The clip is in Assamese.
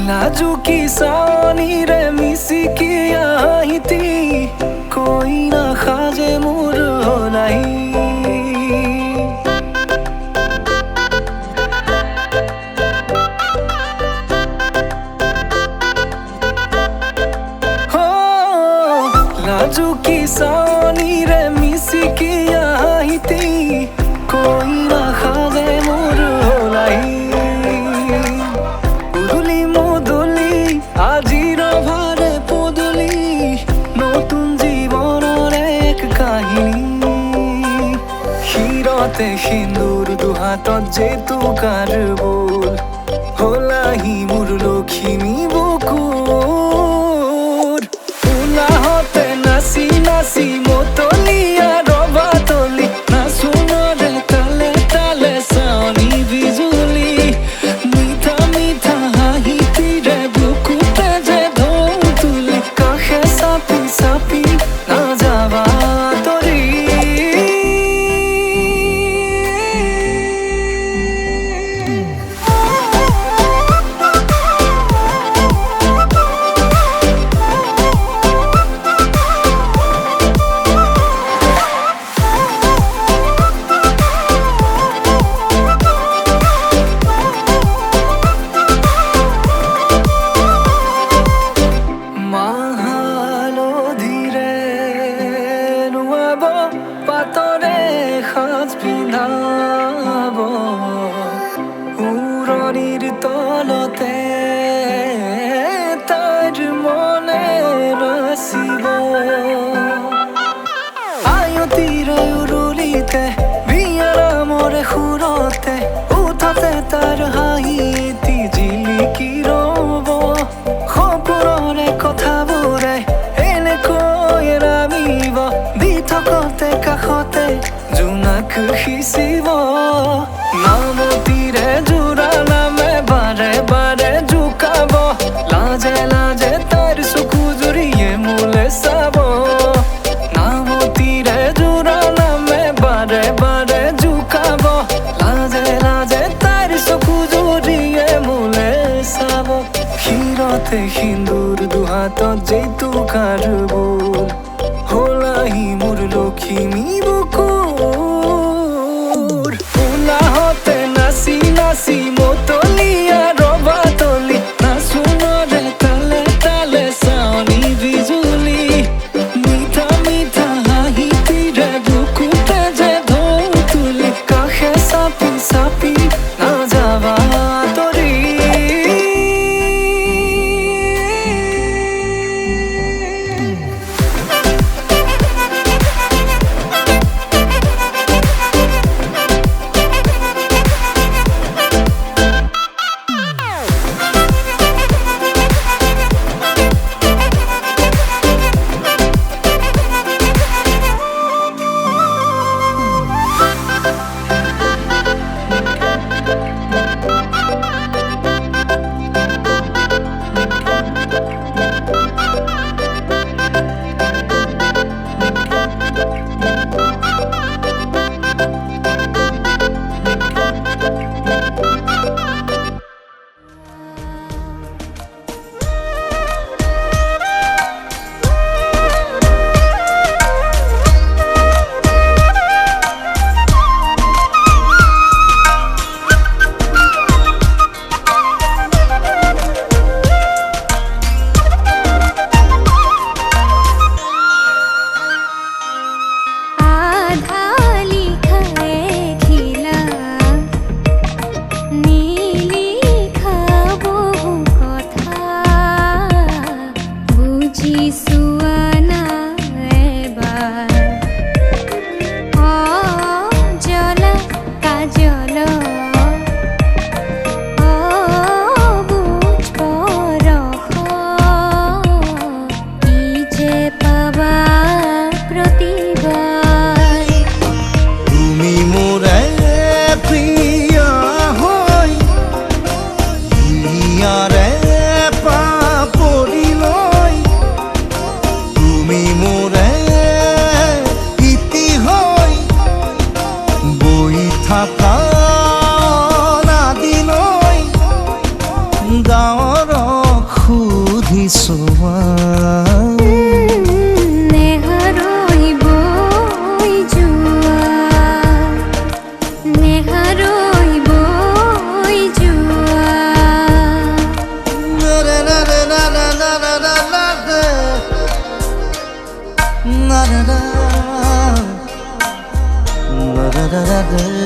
लाजुकी सानी रे मिसिकी आहिती कोई ना खाजे मोर नहीं हो लाजुकी सानी रे मिसिकी आहिती कोई ना खाजे मोर नहीं আজির ভারে পদলি নতুন জীবনের এক কাহিনী হিরতে সিন্দুর দুহাতত যে তোকাৰ বোল হলাহি মোৰ লখিমী বুকুৰ উলাহতে নাচি নাচি মতলিয়া ৰবাতলি নাচোনৰে তালে তালে চাৱনি বিজুলি মিঠা মিঠা হাঁহিতিৰে sapi na java tori পাতৰে সাজ পিন্ধাব উৰণিৰ তলতে তাইৰ মনে নাচিব আয়তিৰে উৰুলিতে বিয়াৰ মৰে সুৰতে উঠতে তাৰ হাঁহিটি জিলিকি ৰব সপোনৰে কথাবোৰে এনেকৈ নামিব থকতে কাষতে জোনাক সিঁচিব নামতিৰে জোৰা নামে বাৰে বাৰে জোকাব লাজে লাজে তাইৰ চকু জুৰিয়ে মোলে চাব নামতিৰে জোৰা নামে বাৰে বাৰে জোকাব লাজে লাজে তাইৰ চকু জুৰিয়ে মোলে চাব হিৰতে সিন্দুৰ দুহাতত যে তোকাৰ বোল হলাহি মোৰ লখিমী বুকুৰ উলাহতে নাচি নাচি মতলিয়া ৰবাতলি নাচোনৰে তালে তালে চাৱনি বিজুলি মিঠা মিঠা হাঁহিতিৰে বুকুতে যে ঢৌ তুলি কাষে চাপি চাপি নাযাবা তৰি থাকা না দিলৈ গাঁৱৰ da da da